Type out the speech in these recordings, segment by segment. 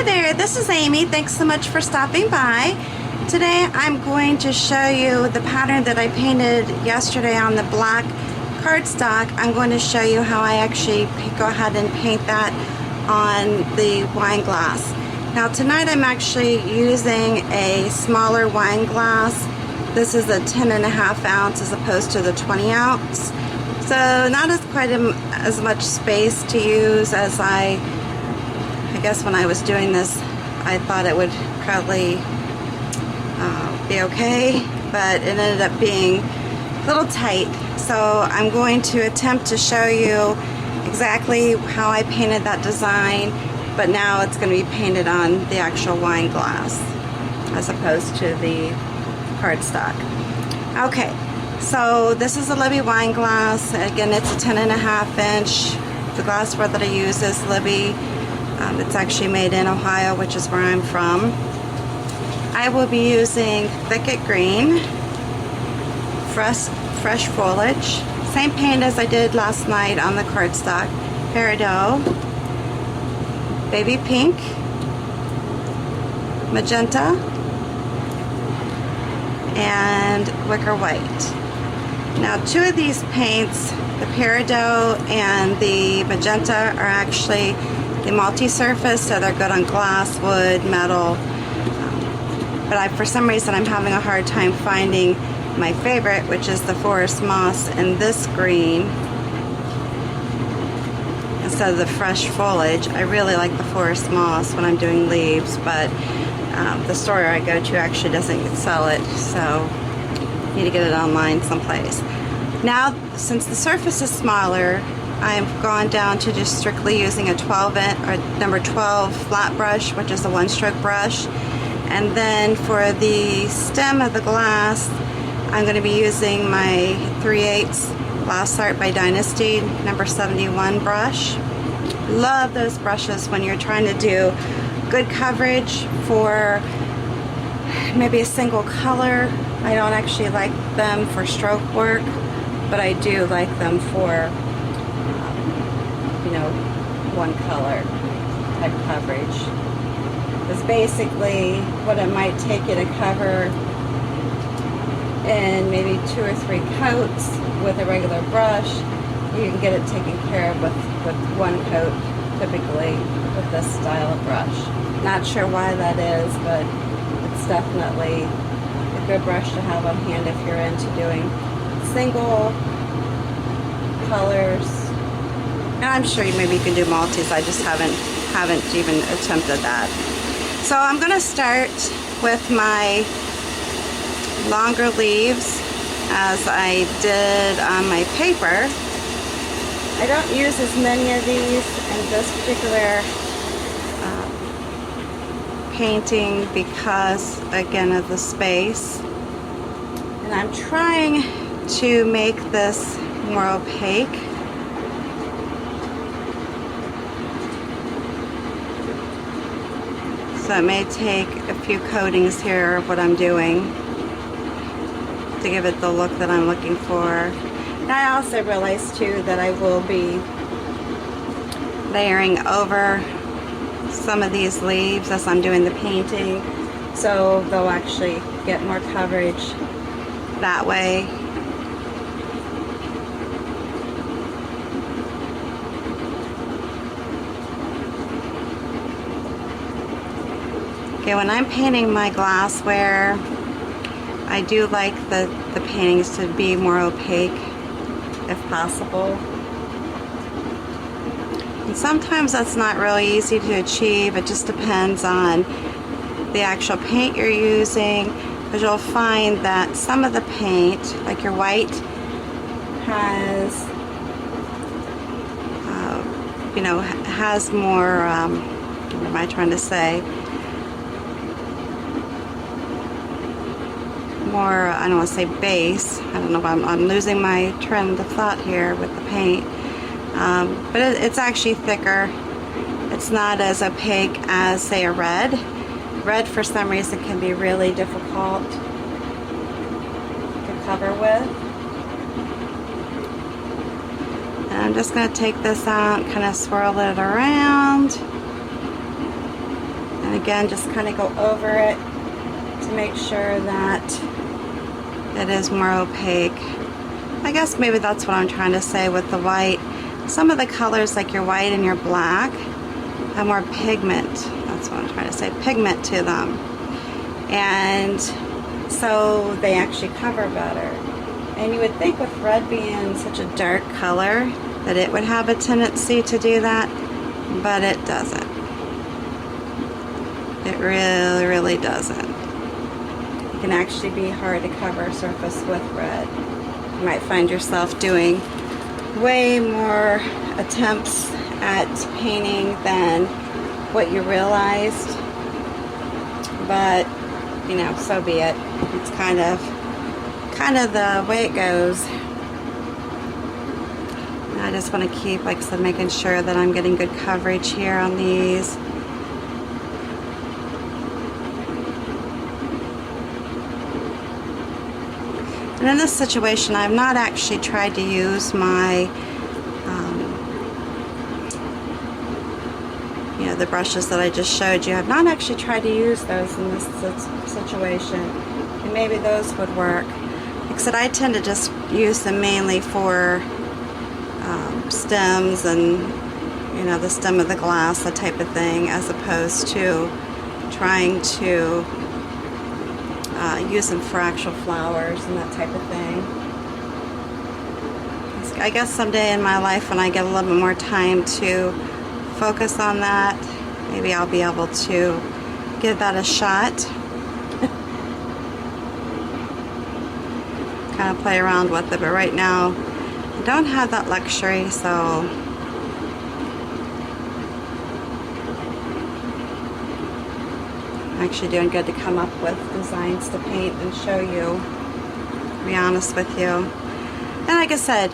there, this is Amy. Thanks so much for stopping by. Today I'm going to show you the pattern that I painted yesterday on the black cardstock. I'm going to show you how I actually go ahead and paint that on the wine glass. Now tonight I'm actually using a smaller wine glass. This is a 10.5 ounce as opposed to the 20 ounce. So not as quite as much space to use as I guess when I was doing this I thought it would probably be okay, but it ended up being a little tight. So I'm going to attempt to show you exactly how I painted that design, but now it's going to be painted on the actual wine glass as opposed to the cardstock. Okay, so this is a Libbey wine glass. Again, it's a 10.5 inch. The glassware that I use is Libbey. It's actually made in Ohio, which is where I'm from. I will be using Thicket Green, fresh foliage, same paint as I did last night on the cardstock, Peridot, Baby Pink, Magenta, and Wicker White. Now two of these paints, the Peridot and the Magenta, are actually the multi-surface, so they're good on glass, wood, metal. But for some reason I'm having a hard time finding my favorite, which is the Forest Moss in this green instead of the fresh foliage. I really like the Forest Moss when I'm doing leaves, but the store I go to actually doesn't sell it, so I need to get it online someplace. Now, since the surface is smaller, I've gone down to just strictly using a 12 inch or number 12 flat brush, which is a one-stroke brush. And then for the stem of the glass, I'm going to be using my 3/8 Glass Art by Dynasty number 71 brush. Love those brushes when you're trying to do good coverage for maybe a single color. I don't actually like them for stroke work, but I do like them for one color type coverage. Because basically what it might take you to cover in maybe 2 or 3 coats with a regular brush, you can get it taken care of with one coat typically with this style of brush. Not sure why that is, but it's definitely a good brush to have on hand if you're into doing single colors. And I'm sure maybe you can do multis. I just haven't even attempted that. So I'm going to start with my longer leaves as I did on my paper. I don't use as many of these in this particular painting because, again, of the space. And I'm trying to make this more opaque. So it may take a few coatings here of what I'm doing to give it the look that I'm looking for. And I also realized too that I will be layering over some of these leaves as I'm doing the painting, so they'll actually get more coverage that way. Okay, when I'm painting my glassware, I do like the paintings to be more opaque if possible. And sometimes that's not really easy to achieve. It just depends on the actual paint you're using, because you'll find that some of the paint, like your white, has has more, what am I trying to say? More, I don't want to say base. I don't know if I'm losing my trend of thought here with the paint. But it's actually thicker. It's not as opaque as, say, a red. Red, for some reason, can be really difficult to cover with. And I'm just going to take this out, kind of swirl it around. And again, just kind of go over it to make sure that it is more opaque. I guess maybe that's what I'm trying to say with the white. Some of the colors, like your white and your black, have more pigment. That's what I'm trying to say, pigment to them. And so they actually cover better. And you would think with red being such a dark color that it would have a tendency to do that, but it doesn't. It really, really doesn't. It can actually be hard to cover a surface with red. You might find yourself doing way more attempts at painting than what you realized, but you know, so be it. It's kind of the way it goes. And I just want to keep, like I said, making sure that I'm getting good coverage here on these. And in this situation, I've not actually tried to use my you know, the brushes that I just showed you. I've not actually tried to use those in this situation, and maybe those would work. Like I said, I tend to just use them mainly for stems and, you know, the stem of the glass, that type of thing, as opposed to trying to use them for actual flowers and that type of thing. I guess someday in my life, when I get a little bit more time to focus on that, maybe I'll be able to give that a shot. Kind of play around with it, but right now I don't have that luxury, so I'm actually doing good to come up with designs to paint and show you, to be honest with you. And like I said,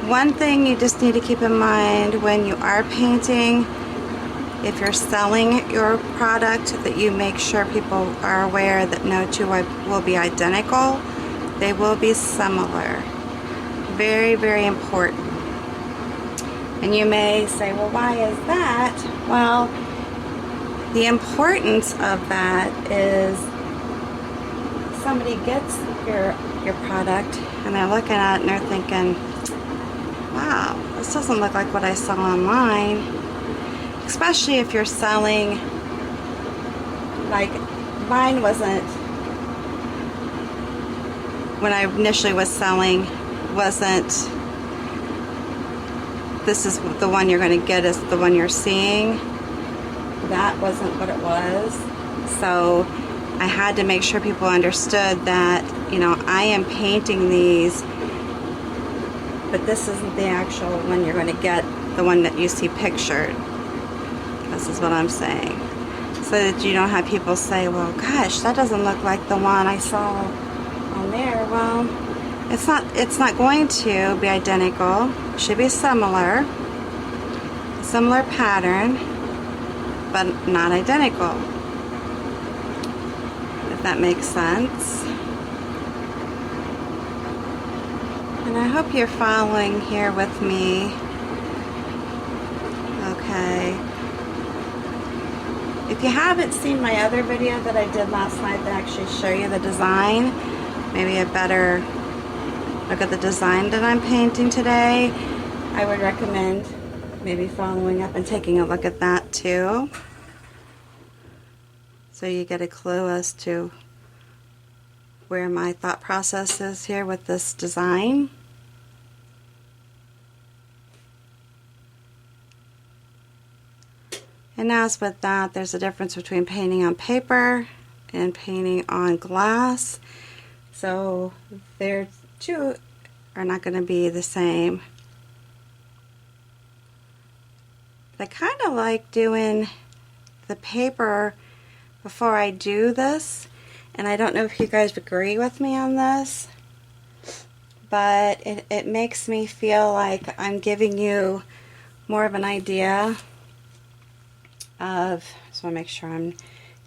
one thing you just need to keep in mind when you are painting, if you're selling your product, that you make sure people are aware that no two will be identical. They will be similar. Very, very important. And you may say, well, why is that? Well, the importance of that is somebody gets your product and they're looking at it and they're thinking, wow, this doesn't look like what I saw online. Especially if you're selling, like mine wasn't, when I initially was selling, wasn't, this is the one you're going to get is the one you're seeing. That wasn't what it was. So I had to make sure people understood that, you know, I am painting these, but this isn't the actual one you're going to get, the one that you see pictured. This is what I'm saying. So that you don't have people say, well, gosh, that doesn't look like the one I saw on there. Well, it's not going to be identical. It should be similar pattern, but not identical, if that makes sense. And I hope you're following here with me. Okay. If you haven't seen my other video that I did last night that actually show you the design, maybe a better look at the design that I'm painting today, I would recommend maybe following up and taking a look at that too, so you get a clue as to where my thought process is here with this design. And as with that, there's a difference between painting on paper and painting on glass. So their two are not going to be the same. But I kind of like doing the paper before I do this. And I don't know if you guys agree with me on this, but it makes me feel like I'm giving you more of an idea of, just want to make sure I'm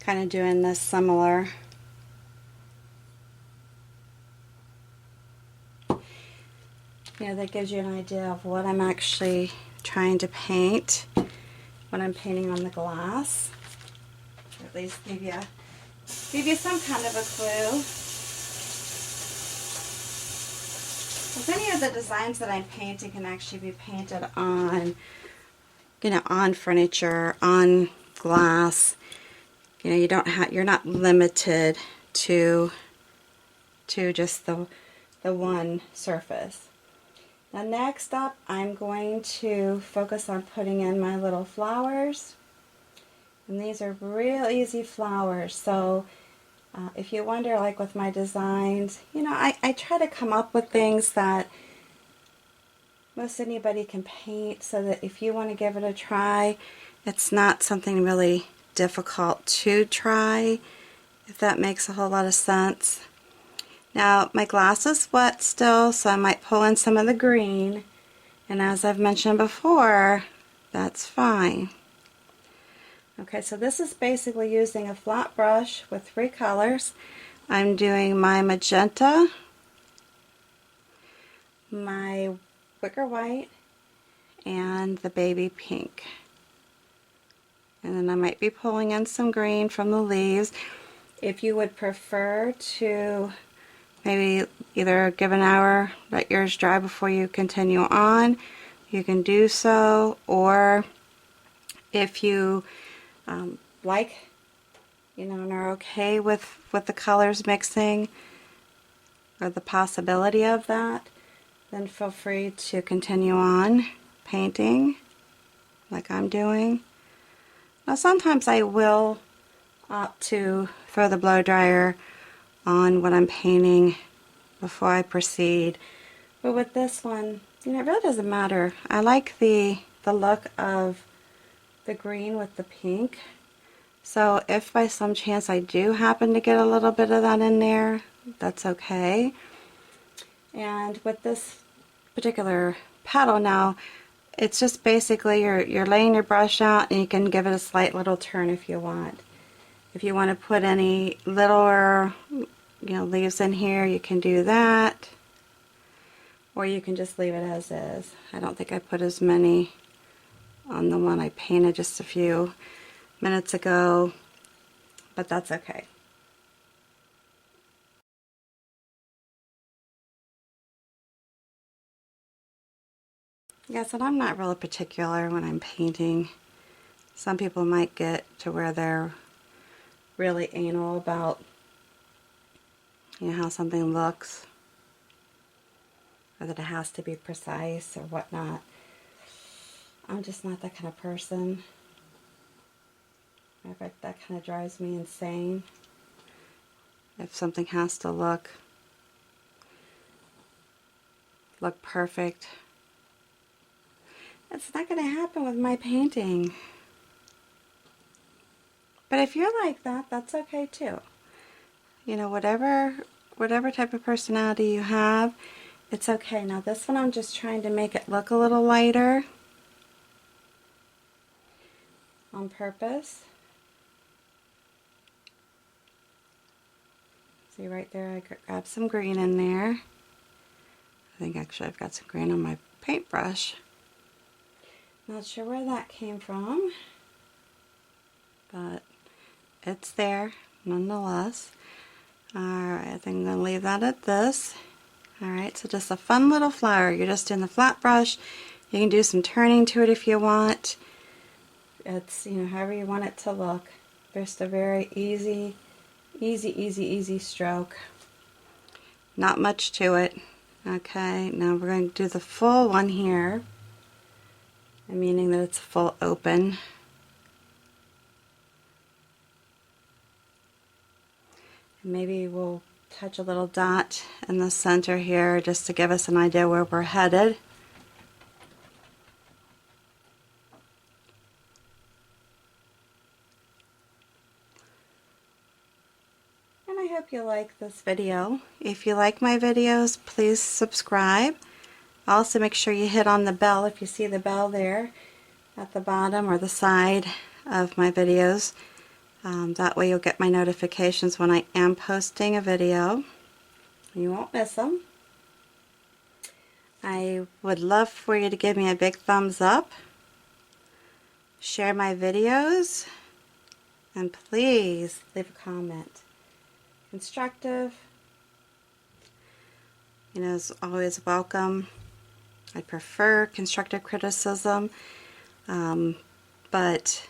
kind of doing this similar. Yeah, that gives you an idea of what I'm actually trying to paint when I'm painting on the glass. At least give you some kind of a clue. Because any of the designs that I'm painting can actually be painted on, you know, on furniture, on glass. You know, you're not limited to just the one surface. Now next up, I'm going to focus on putting in my little flowers. And these are real easy flowers. So if you wonder, like with my designs, you know, I try to come up with things that most anybody can paint, so that if you want to give it a try, it's not something really difficult to try, if that makes a whole lot of sense. Now my glass is wet still, so I might pull in some of the green, and as I've mentioned before, that's fine. Okay, so this is basically using a flat brush with 3 colors. I'm doing my magenta, my wicker white, and the baby pink. And then I might be pulling in some green from the leaves. If you would prefer to maybe either give an hour, let yours dry before you continue on, you can do so. Or if you like, you know, and are okay with the colors mixing, or the possibility of that, then feel free to continue on painting like I'm doing. Now sometimes I will opt to throw the blow dryer on what I'm painting before I proceed, but with this one, you know, it really doesn't matter. I like the look of the green with the pink, so if by some chance I do happen to get a little bit of that in there, that's okay. And with this particular petal now, it's just basically you're laying your brush out, and you can give it a slight little turn if you want. If you want to put any littler, you know, leaves in here, you can do that, or you can just leave it as is. I don't think I put as many on the one I painted just a few minutes ago, but that's okay. Yes, and I'm not really particular when I'm painting. Some people might get to where they're really anal about, you know, how something looks, or that it has to be precise or whatnot. I'm just not that kind of person. In fact, that kind of drives me insane. If something has to look perfect, it's not going to happen with my painting. But if you're like that, that's okay too. You know, whatever type of personality you have, it's okay. Now this one, I'm just trying to make it look a little lighter on purpose. See right there, I grabbed some green in there. I think actually I've got some green on my paintbrush. Not sure where that came from, but it's there nonetheless. Alright, I think I'm going to leave that at this. Alright, so just a fun little flower. You're just doing the flat brush. You can do some turning to it if you want. It's, you know, however you want it to look. Just a very easy stroke. Not much to it. Okay, now we're going to do the full one here, meaning that it's full open. And maybe we'll touch a little dot in the center here just to give us an idea where we're headed. And I hope you like this video. If you like my videos, please subscribe. Also make sure you hit on the bell if you see the bell there at the bottom or the side of my videos. That way you'll get my notifications when I am posting a video. You won't miss them. I would love for you to give me a big thumbs up. Share my videos. And please leave a comment. Constructive, you know, is always welcome. I prefer constructive criticism, but,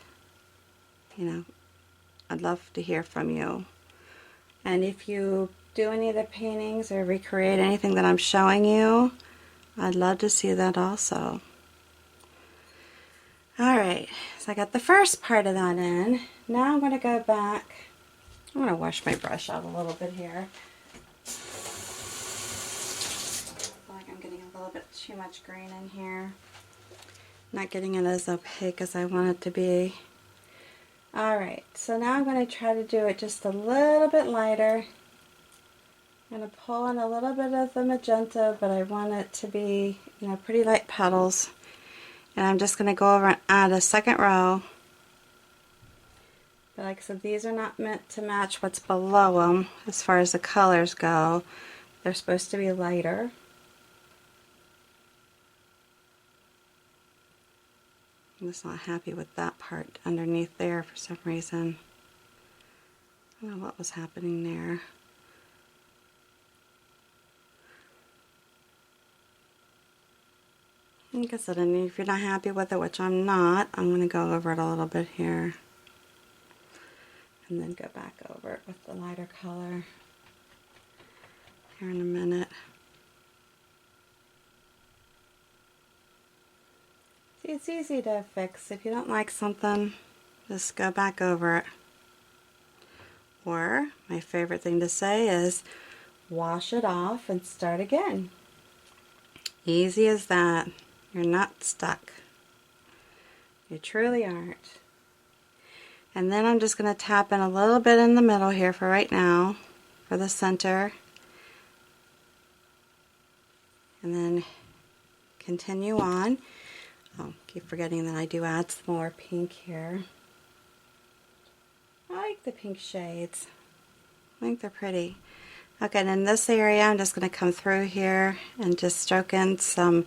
you know, I'd love to hear from you. And if you do any of the paintings or recreate anything that I'm showing you, I'd love to see that also. Alright, so I got the first part of that in. Now I'm going to go back. I'm going to wash my brush out a little bit here. I feel like I'm getting a little bit too much green in here. Not getting it as opaque as I want it to be. Alright, so now I'm going to try to do it just a little bit lighter. I'm going to pull in a little bit of the magenta, but I want it to be, you know, pretty light petals. And I'm just going to go over and add a second row. But like I said, these are not meant to match what's below them as far as the colors go. They're supposed to be lighter. I'm just not happy with that part underneath there for some reason. I don't know what was happening there. Like I said, and if you're not happy with it, which I'm not, I'm going to go over it a little bit here. And then go back over it with the lighter color here in a minute. See, it's easy to fix. If you don't like something, just go back over it. Or, my favorite thing to say is, wash it off and start again. Easy as that. You're not stuck. You truly aren't. And then I'm just going to tap in a little bit in the middle here for right now, for the center. And then continue on. Oh, keep forgetting that I do add some more pink here. I like the pink shades. I think they're pretty. Okay, and in this area I'm just going to come through here and just stroke in some.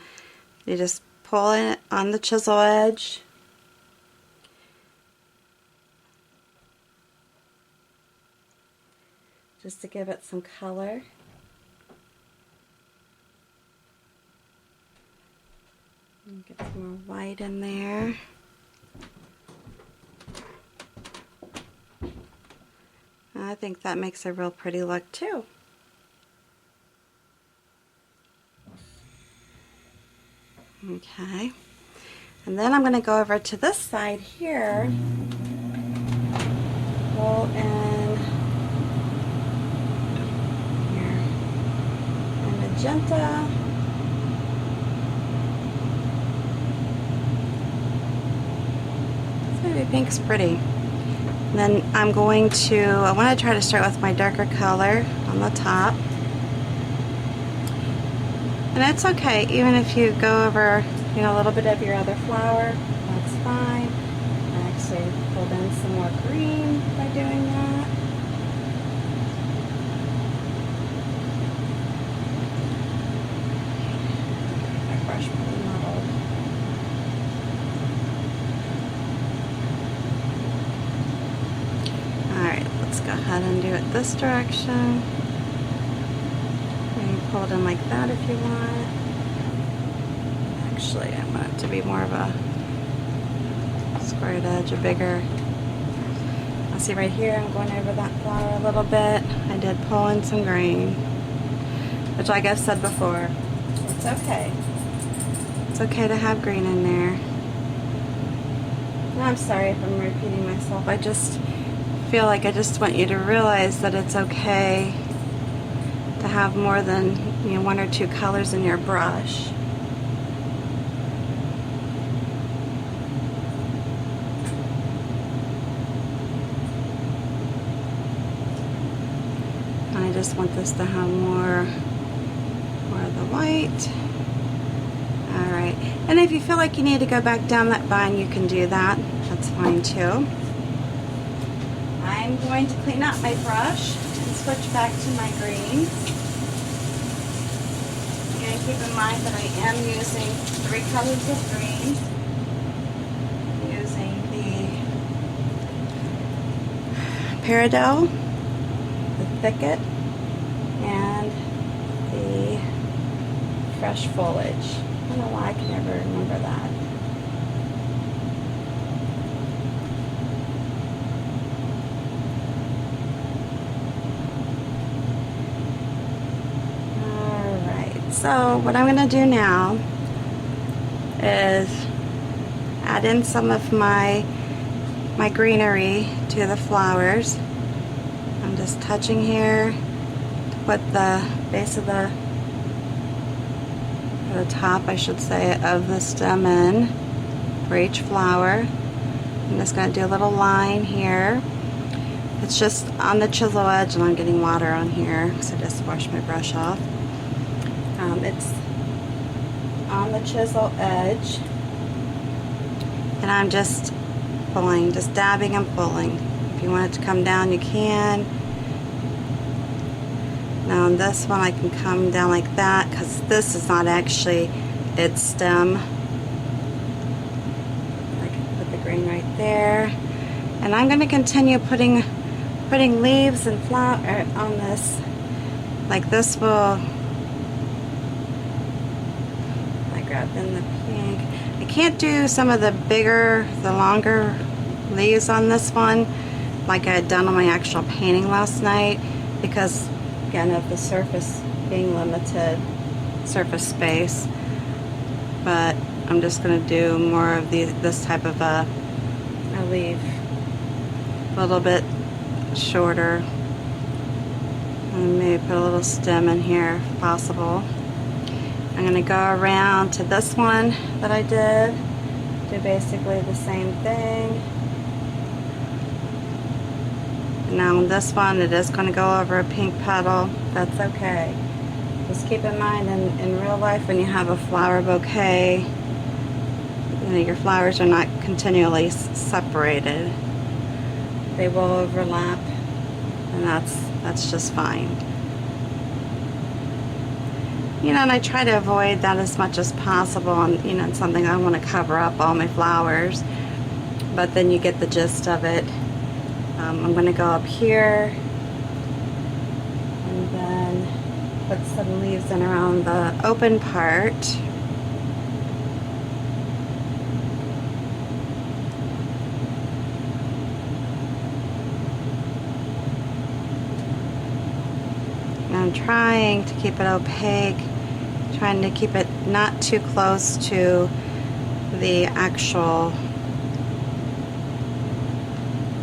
You just pull it on the chisel edge. Just to give it some color. And get some more white in there. And I think that makes a real pretty look too. Okay, and then I'm going to go over to this side here, pull in here, and magenta, this maybe pink's pretty. And then I'm going to, I want to try to start with my darker color on the top. And it's okay, even if you go over, you know, a little bit of your other flower, that's fine. I actually pulled in some more green by doing that. My brush pretty muddled. Alright, let's go ahead and do it this direction. Pull it in like that if you want. Actually, I want it to be more of a squared edge, a bigger. I'll see right here, I'm going over that flower a little bit. I did pull in some green, which like I've said before, it's okay. It's okay to have green in there. And I'm sorry if I'm repeating myself. I just feel like I just want you to realize that it's okay to have more than, you know, one or two colors in your brush. I just want this to have more of the white. Alright, and if you feel like you need to go back down that vine, you can do that. That's fine too. I'm going to clean up my brush and switch back to my green. And keep in mind that I am using 3 colors of green. I'm using the peridot, the thicket, and the fresh foliage. I don't know why I can never remember that. Alright, so what I'm going to do now is add in some of my greenery to the flowers. I'm just touching here to put the base of the top, I should say, of the stem in for each flower. I'm just going to do a little line here. It's just on the chisel edge, and I'm getting water on here, so I just washed my brush off. It's on the chisel edge, and I'm just pulling, just dabbing and pulling. If you want it to come down, you can. Now on this one I can come down like that, because this is not actually its stem. I can put the green right there, and I'm going to continue putting leaves and flower on this. Like this will, I grabbed in the pink. I can't do some of the bigger, the longer leaves on this one like I had done on my actual painting last night, because again of the surface being limited, surface space. But I'm just going to do more of this type of a leaf, a little bit shorter, and maybe put a little stem in here if possible. I'm going to go around to this one that I did, do basically the same thing. And now on this one, it is going to go over a pink petal. That's okay. Just keep in mind, in real life, when you have a flower bouquet, you know, your flowers are not continually separated. They will overlap, and that's just fine. You know, and I try to avoid that as much as possible, and you know, it's something I want to cover up all my flowers, but then you get the gist of it. I'm going to go up here and then put some leaves in around the open part. And I'm trying to keep it opaque, trying to keep it not too close to the actual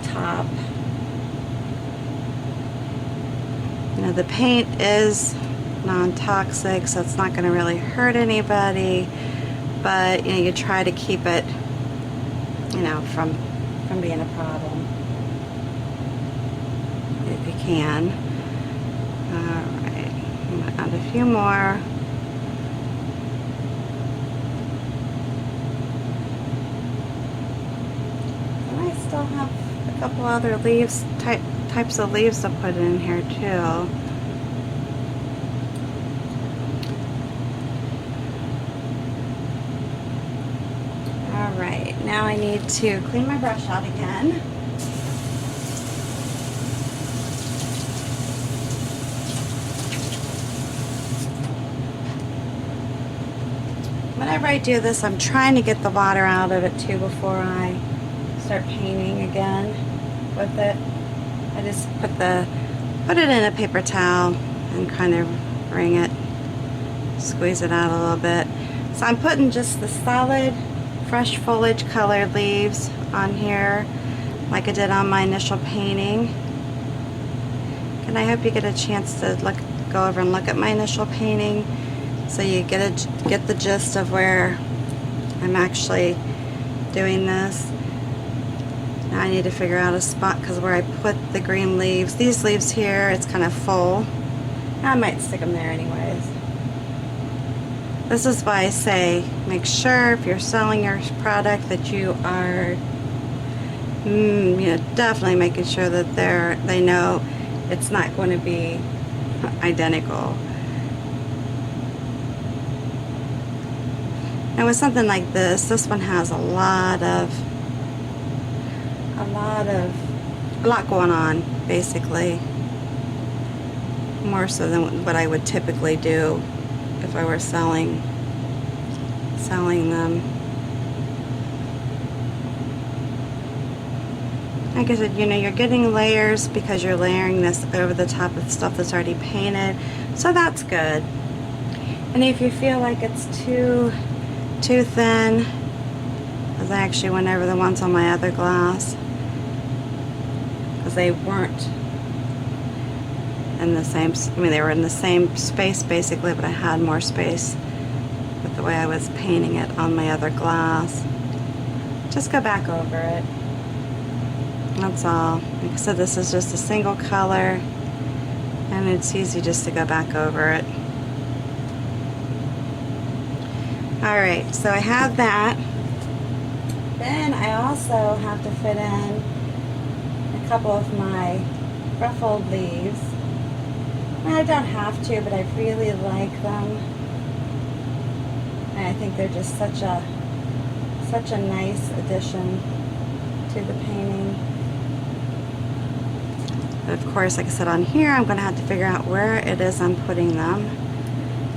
top. You know, the paint is non-toxic, so it's not going to really hurt anybody, but you know, you try to keep it, you know, from being a problem if you can. Alright, I'm going to add a few more. And I still have a couple other leaves, types of leaves to put in here too. Alright, now I need to clean my brush out again. Whenever I do this, I'm trying to get the water out of it too before I start painting again with it. I just put it in a paper towel and kind of wring it, squeeze it out a little bit. So I'm putting just the solid fresh foliage colored leaves on here like I did on my initial painting. And I hope you get a chance to go over and look at my initial painting, so you get the gist of where I'm actually doing this. Now I need to figure out a spot, because where I put the green leaves, these leaves here, it's kind of full. I might stick them there anyways. This is why I say make sure if you're selling your product that you are you know, definitely making sure that they know it's not going to be identical. And with something like this one has a lot going on. basically. More so than what I would typically do if I were selling them. Like I said, you know, you're getting layers because you're layering this over the top of stuff that's already painted, so that's good. And if you feel like it's too thin, as I actually went over the ones on my other glass, because they weren't in the same, I mean, they were in the same space basically, but I had more space with the way I was painting it on my other glass. Just go back over it. That's all. Like I said, this is just a single color, and it's easy just to go back over it. Alright, so I have that. Then I also have to fit in a couple of my ruffled leaves. I don't have to, but I really like them. And I think they're just such a nice addition to the painting. But of course, like I said, on here I'm going to have to figure out where it is I'm putting them.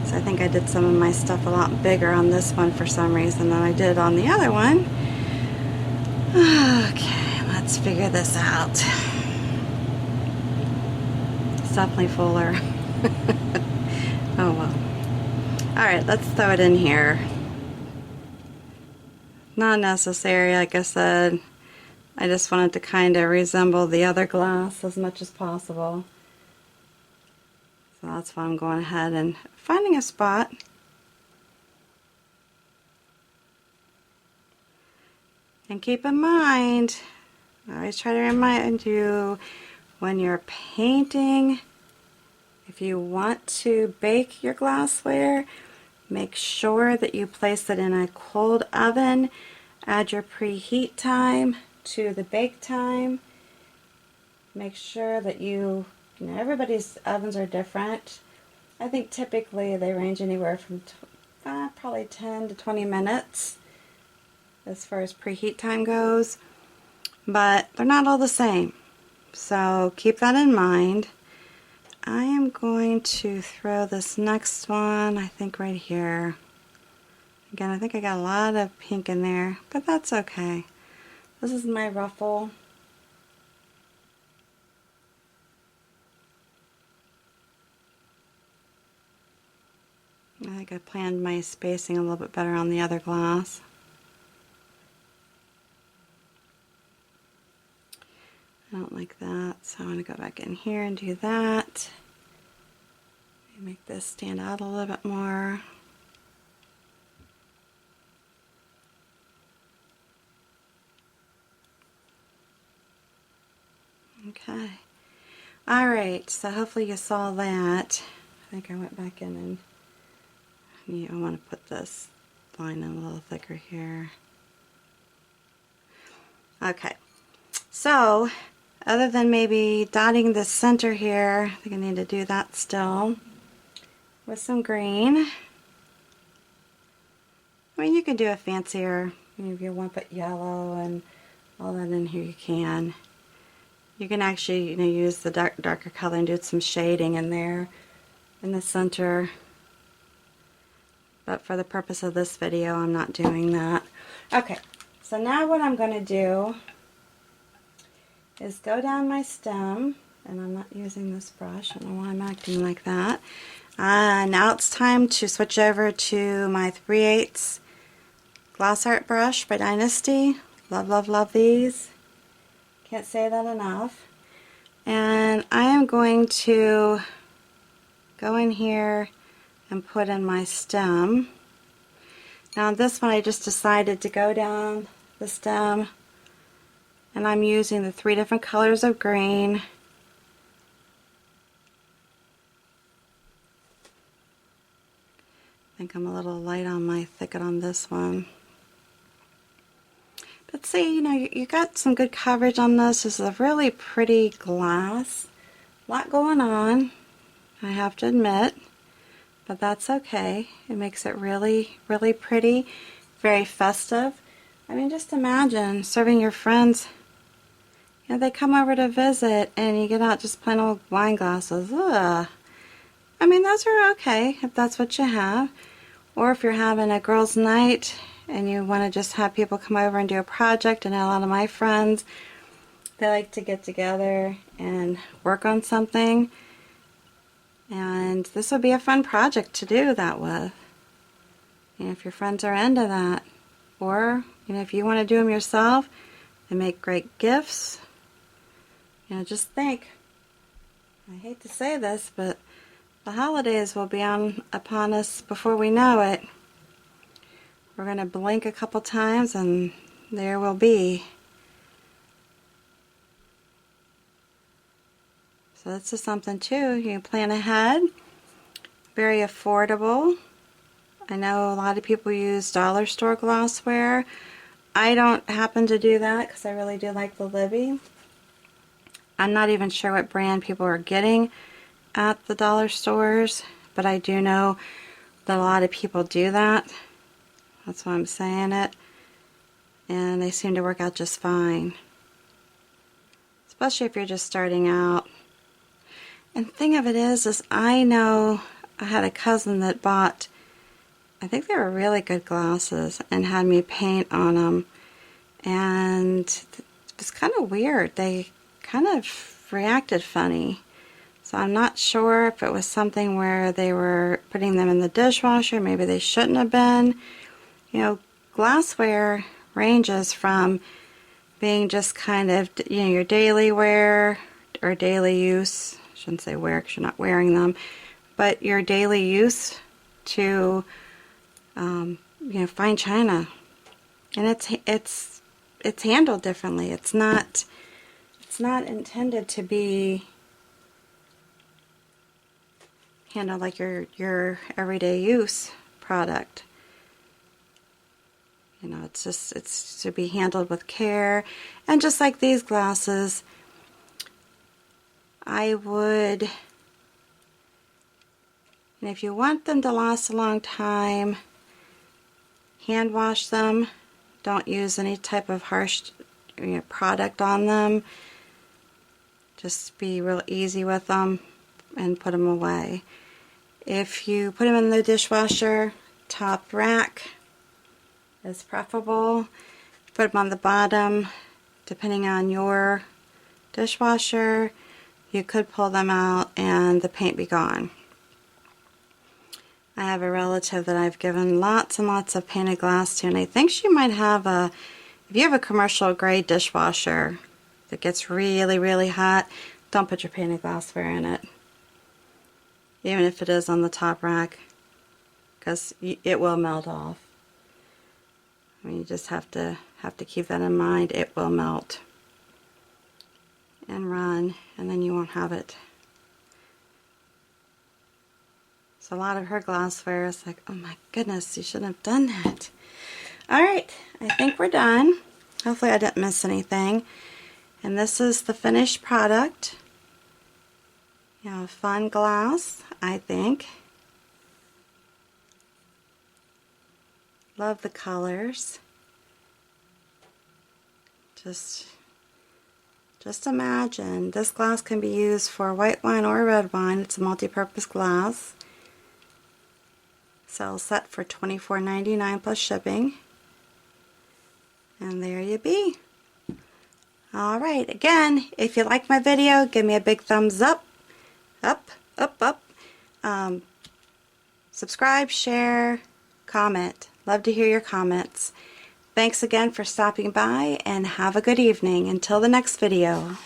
So I think I did some of my stuff a lot bigger on this one for some reason than I did on the other one. Okay, let's figure this out. It's definitely fuller. Oh well. Alright, let's throw it in here. Not necessary, like I said. I just wanted to kind of resemble the other glass as much as possible. So that's why I'm going ahead and finding a spot. And keep in mind, I always try to remind you, when you're painting, if you want to bake your glassware, make sure that you place it in a cold oven. Add your preheat time to the bake time. Make sure that you know, everybody's ovens are different. I think typically they range anywhere from probably 10 to 20 minutes as far as preheat time goes, but they're not all the same, so keep that in mind. I am going to throw this next one, I think right here. Again, I think I got a lot of pink in there, but that's okay. This is my ruffle. I think I planned my spacing a little bit better on the other glass. I don't like that, so I'm going to go back in here and do that. Make this stand out a little bit more. Okay. Alright, so hopefully you saw that. I think I went back in and I want to put this line in a little thicker here. Okay, so other than maybe dotting the center here, I think I need to do that still with some green. I mean, you can do a fancier, if you want to put yellow and all that in here, you can. You can actually, use the darker color and do some shading in there in the center. But for the purpose of this video, I'm not doing that. Okay, so now what I'm going to do is go down my stem, and I'm not using this brush. I don't know why I'm acting like that. Now it's time to switch over to my 3/8 Glass Art brush by Dynasty. Love, love, love these. Can't say that enough. And I am going to go in here and put in my stem. Now on this one I just decided to go down the stem, and I'm using the 3 different colors of green. I think I'm a little light on my thicket on this one. But see, you got some good coverage on this. This is a really pretty glass. A lot going on, I have to admit. But that's okay. It makes it really, really pretty, very festive. I mean, just imagine serving your friends, they come over to visit and you get out just plain old wine glasses. Ugh. I mean, those are okay if that's what you have. Or if you're having a girls' night and you want to just have people come over and do a project. And a lot of my friends, they like to get together and work on something. And this would be a fun project to do that with. You know, if your friends are into that. Or, you know, if you want to do them yourself, they make great gifts. You know, just think. I hate to say this, but the holidays will be upon us before we know it. We're going to blink a couple times and there will be. So this is something too. You can plan ahead. Very affordable. I know a lot of people use dollar store glassware. I don't happen to do that because I really do like the Libbey. I'm not even sure what brand people are getting at the dollar stores, but I do know that a lot of people do that. That's why I'm saying it. And they seem to work out just fine. Especially if you're just starting out. And the thing of it is I know I had a cousin that bought, I think they were really good glasses, and had me paint on them. And it was kind of weird. They kind of reacted funny. So I'm not sure if it was something where they were putting them in the dishwasher. Maybe they shouldn't have been. You know, glassware ranges from being just kind of, you know, your daily wear or daily use. I shouldn't say wear because you're not wearing them. But your daily use to, you know, fine china. And it's handled differently. It's not intended to be handled like your everyday use product. You know, it's to be handled with care. And just like these glasses, I would, and if you want them to last a long time, hand wash them. Don't use any type of harsh, you know, product on them. Just be real easy with them and put them away. If you put them in the dishwasher, top rack is preferable. Put them on the bottom, depending on your dishwasher. You could pull them out and the paint be gone. I have a relative that I've given lots and lots of painted glass to, and I think she might have if you have a commercial grade dishwasher that gets really, really hot, don't put your painted glassware in it. Even if it is on the top rack, because it will melt off. I mean, you just have to keep that in mind. It will melt and run, and then you won't have it. So a lot of her glassware is like, oh my goodness, you shouldn't have done that. Alright, I think we're done. Hopefully I didn't miss anything. And this is the finished product. You know, fun glass, I think. Love the colors. Just imagine, this glass can be used for white wine or red wine. It's a multi-purpose glass. Sells set for $24.99 plus shipping. And there you be. Alright, again, if you like my video, give me a big thumbs up. Up. Subscribe, share, comment. Love to hear your comments. Thanks again for stopping by, and have a good evening. Until the next video.